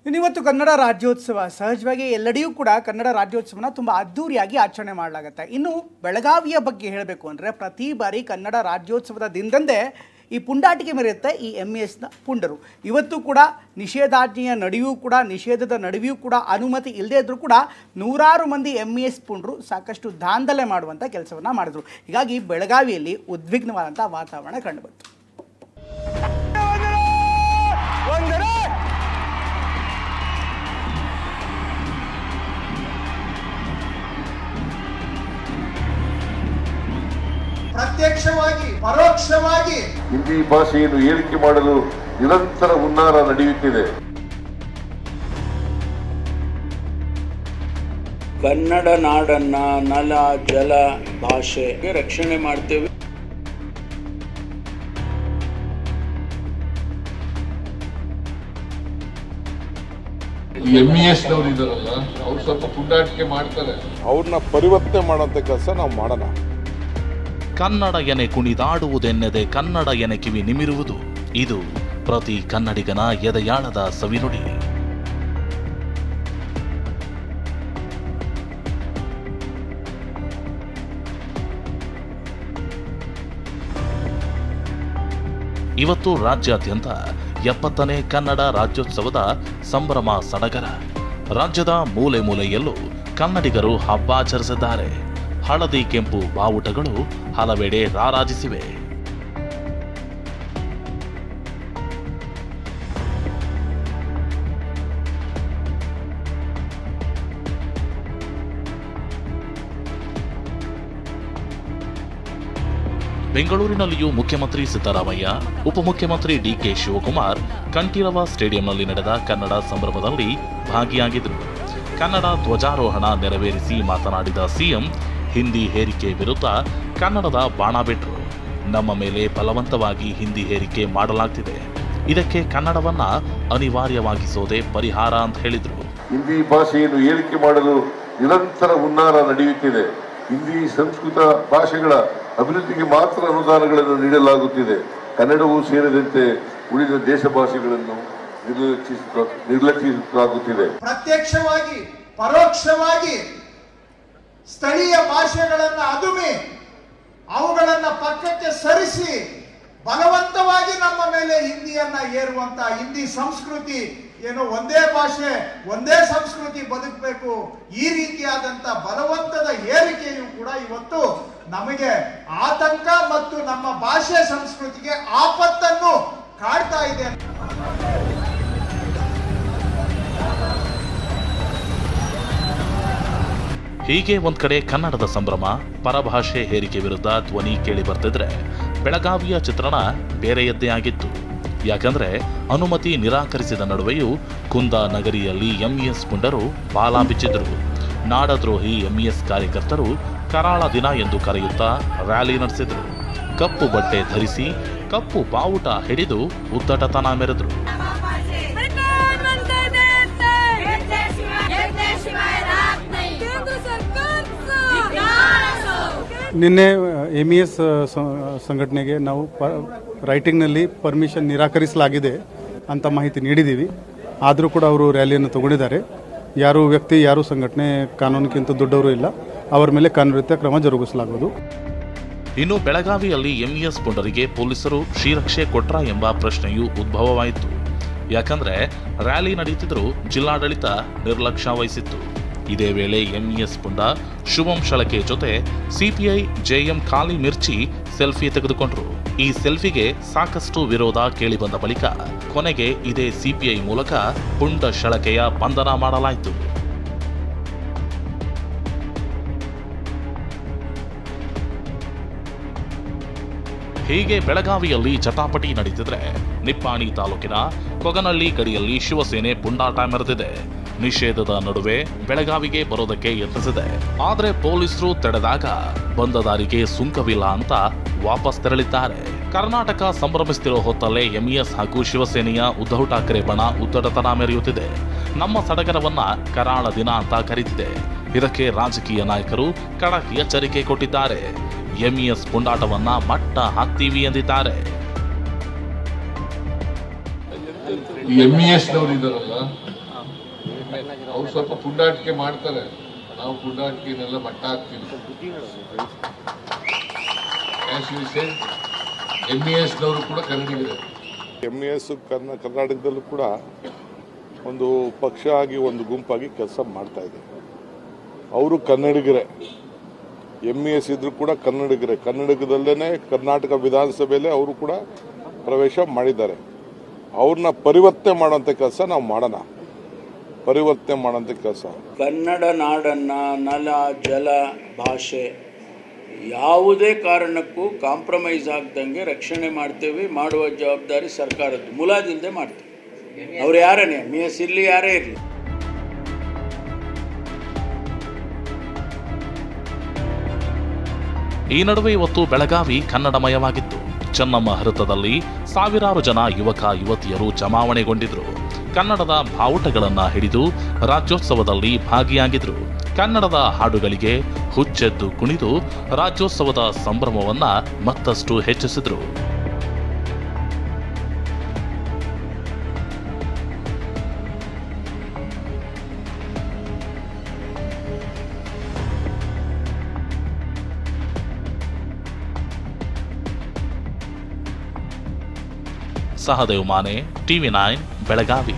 ಇನ್ನಿವತ್ತು ಕನ್ನಡ ರಾಜ್ಯೋತ್ಸವ ಸಹಜವಾಗಿ ಎಲ್ಲೆಡೆಯೂ ಕೂಡ ಕನ್ನಡ ರಾಜ್ಯೋತ್ಸವನ ತುಂಬ ಅದ್ಧೂರಿಯಾಗಿ ಆಚರಣೆ ಮಾಡಲಾಗುತ್ತೆ. ಇನ್ನು ಬೆಳಗಾವಿಯ ಬಗ್ಗೆ ಹೇಳಬೇಕು ಅಂದರೆ ಪ್ರತಿ ಬಾರಿ ಕನ್ನಡ ರಾಜ್ಯೋತ್ಸವದ ದಿನದಂದೇ ಈ ಪುಂಡಾಟಿಕೆ ಮೆರೆಯುತ್ತೆ ಈ MESನ ಪುಂಡರು. ಇವತ್ತು ಕೂಡ ನಿಷೇಧಾಜ್ಞೆಯ ನಿಷೇಧದ ನಡುವೆಯೂ ಕೂಡ ಅನುಮತಿ ಇಲ್ಲದೇ ಇದ್ದರೂ ಕೂಡ ನೂರಾರು ಮಂದಿ MES ಪುಂಡರು ಸಾಕಷ್ಟು ದಾಂಧಲೆ ಮಾಡುವಂಥ ಕೆಲಸವನ್ನು ಮಾಡಿದ್ರು. ಹೀಗಾಗಿ ಬೆಳಗಾವಿಯಲ್ಲಿ ಉದ್ವಿಗ್ನವಾದಂಥ ವಾತಾವರಣ ಕಂಡುಬಂತು. ಪ್ರತ್ಯಕ್ಷವಾಗಿ ಪರೋಕ್ಷವಾಗಿ ಹಿಂದಿ ಭಾಷೆಯನ್ನು ಏರಿಕೆ ಮಾಡಲು ನಿರಂತರ ಹುನ್ನಾರ ನಡೆಯುತ್ತಿದೆ. ಕನ್ನಡ ನಾಡನ್ನ ನಲ ಜಲ ಭಾಷೆಗೆ ರಕ್ಷಣೆ ಮಾಡ್ತೇವೆ. MES ನವರು ಇದಾರಲ್ಲ, ಅವ್ರು ಸ್ವಲ್ಪ ಪುಂಡಾಟಿಕೆ ಮಾಡ್ತಾರೆ. ಅವ್ರನ್ನ ಪರಿವರ್ತನೆ ಮಾಡೋಂಥ ಕೆಲಸ ನಾವು ಮಾಡೋಣ. ಕನ್ನಡ ಎನೆ ಕುಣಿದಾಡುವುದೆನ್ನದೆ ಕನ್ನಡ ಎನೆ ಕಿವಿ ನಿಮಿರುವುದು, ಇದು ಪ್ರತಿ ಕನ್ನಡಿಗನ ಎದೆಯಾಳದ ಸವಿನುಡಿ. ಇವತ್ತು ರಾಜ್ಯಾದ್ಯಂತ 70ನೇ ಕನ್ನಡ ರಾಜ್ಯೋತ್ಸವದ ಸಂಭ್ರಮ ಸಡಗರ. ರಾಜ್ಯದ ಮೂಲೆ ಮೂಲೆಯಲ್ಲೂ ಕನ್ನಡಿಗರು ಹಬ್ಬ ಆಚರಿಸಿದ್ದಾರೆ. ಹಳದಿ ಕೆಂಪು ಬಾವುಟಗಳು ಹಲವೆಡೆ ರಾರಾಜಿಸಿವೆ. ಬೆಂಗಳೂರಿನಲ್ಲಿಯೂ ಮುಖ್ಯಮಂತ್ರಿ ಸಿದ್ದರಾಮಯ್ಯ, ಉಪಮುಖ್ಯಮಂತ್ರಿ DK ಶಿವಕುಮಾರ್ ಕಂಠೀರವ ಸ್ಟೇಡಿಯಂನಲ್ಲಿ ನಡೆದ ಕನ್ನಡ ಸಂಭ್ರಮದಲ್ಲಿ ಭಾಗಿಯಾಗಿದ್ದರು. ಕನ್ನಡ ಧ್ವಜಾರೋಹಣ ನೆರವೇರಿಸಿ ಮಾತನಾಡಿದ CM, ಹಿಂದಿ ಹೇರಿಕೆ ವಿರುದ್ಧ ಕನ್ನಡದ ಬಾಣ ಬಿಟ್ಟರು. ನಮ್ಮ ಮೇಲೆ ಬಲವಂತವಾಗಿ ಹಿಂದಿ ಹೇರಿಕೆ ಮಾಡಲಾಗ್ತಿದೆ, ಇದಕ್ಕೆ ಕನ್ನಡವನ್ನ ಅನಿವಾರ್ಯವಾಗಿಸೋದೇ ಪರಿಹಾರ ಅಂತ ಹೇಳಿದ್ರು. ಹಿಂದಿ ಭಾಷೆಯನ್ನು ಏರಿಕೆ ಮಾಡಲು ನಿರಂತರ ಹುನ್ನಾರ ನಡೆಯುತ್ತಿದೆ. ಹಿಂದಿ ಸಂಸ್ಕೃತ ಭಾಷೆಗಳ ಅಭಿವೃದ್ಧಿಗೆ ಮಾತ್ರ ಅನುದಾನಗಳನ್ನು ನೀಡಲಾಗುತ್ತಿದೆ. ಕನ್ನಡವೂ ಸೇರಿದಂತೆ ಉಳಿದ ದೇಶ ಭಾಷೆಗಳನ್ನು ನಿರ್ಲಕ್ಷಿಸಲಾಗುತ್ತಿದೆ. ಪ್ರತ್ಯಕ್ಷವಾಗಿ ಪರೋಕ್ಷವಾಗಿ ಸ್ಥಳೀಯ ಭಾಷೆಗಳನ್ನು ಅದುಮಿ ಅವುಗಳನ್ನು ಪಕ್ಕಕ್ಕೆ ಸರಿಸಿ ಬಲವಂತವಾಗಿ ನಮ್ಮ ಮೇಲೆ ಹಿಂದಿಯನ್ನ ಏರುವಂತ ಹಿಂದಿ ಸಂಸ್ಕೃತಿ ಏನು ಒಂದೇ ಭಾಷೆ ಒಂದೇ ಸಂಸ್ಕೃತಿ ಬದುಕಬೇಕು, ಈ ರೀತಿಯಾದಂತ ಬಲವಂತದ ಏರಿಕೆಯು ಕೂಡ ಇವತ್ತು ನಮಗೆ ಆತಂಕ ಮತ್ತು ನಮ್ಮ ಭಾಷೆ ಸಂಸ್ಕೃತಿಗೆ ಆಪತ್ತನ್ನು ಕಾಡ್ತಾ ಇದೆ. ಹೀಗೆ ಒಂದ್ ಕಡೆ ಕನ್ನಡದ ಸಂಭ್ರಮ, ಪರಭಾಷೆ ಹೇರಿಕೆ ವಿರುದ್ಧ ಧ್ವನಿ ಕೇಳಿ ಬರ್ತಿದ್ರೆ ಬೆಳಗಾವಿಯ ಚಿತ್ರಣ ಬೇರೆಯದ್ದೇ ಆಗಿತ್ತು. ಯಾಕಂದ್ರೆ ಅನುಮತಿ ನಿರಾಕರಿಸಿದ ನಡುವೆಯೂ ಕುಂದ ನಗರಿಯಲ್ಲಿ MES ಪುಂಡರು ಬಾಲ ಬಿಚ್ಚಿದ್ರು. ನಾಡದ್ರೋಹಿ MES ಕಾರ್ಯಕರ್ತರು ಕರಾಳ ದಿನ ಎಂದು ಕರೆಯುತ್ತಾ ರ್ಯಾಲಿ ನಡೆಸಿದ್ರು. ಕಪ್ಪು ಬಟ್ಟೆ ಧರಿಸಿ ಕಪ್ಪು ಬಾವುಟ ಹಿಡಿದು ಉದ್ದಟತನ ಮೆರೆದ್ರು. ನಿನ್ನೆ MES ಸಂಘಟನೆಗೆ ನಾವು ರೈಟಿಂಗ್ನಲ್ಲಿ ಪರ್ಮಿಷನ್ ನಿರಾಕರಿಸಲಾಗಿದೆ ಅಂತ ಮಾಹಿತಿ ನೀಡಿದ್ದೀವಿ. ಆದರೂ ಕೂಡ ಅವರು ರ್ಯಾಲಿಯನ್ನು ತಗೊಂಡಿದ್ದಾರೆ. ಯಾರು ವ್ಯಕ್ತಿ ಯಾರು ಸಂಘಟನೆ ಕಾನೂನಿಗಿಂತ ದೊಡ್ಡವರು ಇಲ್ಲ, ಅವರ ಮೇಲೆ ಕಾನೂನು ರೀತಿಯ ಕ್ರಮ ಜರುಗಿಸಲಾಗುವುದು. ಇನ್ನು ಬೆಳಗಾವಿಯಲ್ಲಿ MES ಪುಂಡರಿಗೆ ಪೊಲೀಸರು ಶ್ರೀರಕ್ಷೆ ಕೊಟ್ರಾ ಎಂಬ ಪ್ರಶ್ನೆಯೂ ಉದ್ಭವವಾಯಿತು. ಯಾಕಂದ್ರೆ ರ್ಯಾಲಿ ನಡೆಯುತ್ತಿದ್ದರೂ ಜಿಲ್ಲಾಡಳಿತ ನಿರ್ಲಕ್ಷ್ಯ ವಹಿಸಿತ್ತು. ಇದೇ ವೇಳೆ MES ಪುಂಡ ಶುಭಂ ಶಳಕೆ ಜೊತೆ CPI JM ಖಾಲಿ ಮಿರ್ಚಿ ಸೆಲ್ಫಿ ತೆಗೆದುಕೊಂಡ್ರು. ಈ ಸೆಲ್ಫಿಗೆ ಸಾಕಷ್ಟು ವಿರೋಧ ಕೇಳಿಬಂದ ಬಳಿಕ ಕೊನೆಗೆ ಇದೇ CPI ಮೂಲಕ ಪುಂಡ ಶಳಕೆಯ ಬಂಧನ ಮಾಡಲಾಯಿತು. ಹೀಗೆ ಬೆಳಗಾವಿಯಲ್ಲಿ ಜಟಾಪಟಿ ನಡೆದಿದ್ರೆ ನಿಪ್ಪಾಣಿ ತಾಲೂಕಿನ ಕೊಗನಹಳ್ಳಿ ಗಡಿಯಲ್ಲಿ ಶಿವಸೇನೆ ಪುಂಡಾಟ ಮೆರೆದಿದೆ. ನಿಷೇಧದ ನಡುವೆ ಬೆಳಗಾವಿಗೆ ಬರೋದಕ್ಕೆ ಯತ್ನಿಸಿದೆ. ಆದರೆ ಪೊಲೀಸರು ತಡೆದಾಗ ಬಂದ ದಾರಿಗೆ ಸುಂಕವಿಲ್ಲ ಅಂತ ವಾಪಸ್ ತೆರಳಿದ್ದಾರೆ. ಕರ್ನಾಟಕ ಸಂಭ್ರಮಿಸುತ್ತಿರೋ ಹೊತ್ತಲ್ಲೇ MES ಹಾಗೂ ಶಿವಸೇನೆಯ ಉದ್ಧವ್ ಠಾಕ್ರೆ ಬಣ ಉದ್ದಟತನ ಮೆರೆಯುತ್ತಿದೆ. ನಮ್ಮ ಸಡಗರವನ್ನ ಕರಾಳ ದಿನ ಅಂತ ಕರೀತಿದೆ. ಇದಕ್ಕೆ ರಾಜಕೀಯ ನಾಯಕರು ಖಡಕ್ ಎಚ್ಚರಿಕೆ ಕೊಟ್ಟಿದ್ದಾರೆ. MES ಪುಂಡಾಟವನ್ನ ಮಟ್ಟ ಹಾಕ್ತೀವಿ ಎಂದಿದ್ದಾರೆ. MES ನವರು ಇದಾರಲ್ಲ, ಅವ್ರು ಸ್ವಲ್ಪ ಪುಂಡಾಟಿಕೆ ಮಾಡ್ತಾರೆ, ನಾವು ಪುಂಡಾಟಿಕೆನೆಲ್ಲ ಮಟ್ಟ ಹಾಕ್ತೀವಿ. MES ಕೂಡ ಕನ್ನಡಿಗರೇ. MES ಕರ್ನಾಟಕದಲ್ಲೂ ಕೂಡ ಒಂದು ಪಕ್ಷ ಆಗಿ ಒಂದು ಗುಂಪಾಗಿ ಕೆಲಸ ಮಾಡ್ತಾ ಇದೆ. ಅವರು ಕನ್ನಡಿಗರೇ, MES ಇದ್ರು ಕೂಡ ಕನ್ನಡಿಗರೇ. ಕನ್ನಡದಲ್ಲೇ ಕರ್ನಾಟಕ ವಿಧಾನಸಭೆಯಲ್ಲೇ ಅವರು ಕೂಡ ಪ್ರವೇಶ ಮಾಡಿದ್ದಾರೆ. ಅವ್ರನ್ನ ಪರಿವರ್ತನೆ ಮಾಡೋಂಥ ಕೆಲಸ ನಾವು ಮಾಡೋಣ, ಪರಿವರ್ತನೆ ಮಾಡೋಂಥ ಕೆಲಸ. ಕನ್ನಡ ನಾಡನ್ನ ನೆಲ, ಜಲ, ಭಾಷೆ ಯಾವುದೇ ಕಾರಣಕ್ಕೂ ಕಾಂಪ್ರಮೈಸ್ ಆಗ್ದಂಗೆ ರಕ್ಷಣೆ ಮಾಡ್ತೇವೆ. ಮಾಡುವ ಜವಾಬ್ದಾರಿ ಸರ್ಕಾರದ್ದು. ಮುಲಾಜಿಲ್ಲದೆ ಮಾಡ್ತೇವೆ. ಅವ್ರು ಯಾರೇ MES ಇರಲಿ, ಯಾರೇ ಇರಲಿ. ಈ ನಡುವೆ ಇವತ್ತು ಬೆಳಗಾವಿ ಕನ್ನಡಮಯವಾಗಿತ್ತು. ಚೆನ್ನಮ್ಮ ಹೃತದಲ್ಲಿ ಸಾವಿರಾರು ಜನ ಯುವಕ ಯುವತಿಯರು ಜಮಾವಣೆಗೊಂಡಿದ್ರು. ಕನ್ನಡದ ಬಾವುಟಗಳನ್ನ ಹಿಡಿದು ರಾಜ್ಯೋತ್ಸವದಲ್ಲಿ ಭಾಗಿಯಾಗಿದ್ರು. ಕನ್ನಡದ ಹಾಡುಗಳಿಗೆ ಹುಚ್ಚೆದ್ದು ಕುಣಿದು ರಾಜ್ಯೋತ್ಸವದ ಸಂಭ್ರಮವನ್ನ ಮತ್ತಷ್ಟು ಹೆಚ್ಚಿಸಿದ್ರು. ಸಹದೇವ್ ಮಾನೆ, TV9 ಬೆಳಗಾವಿ.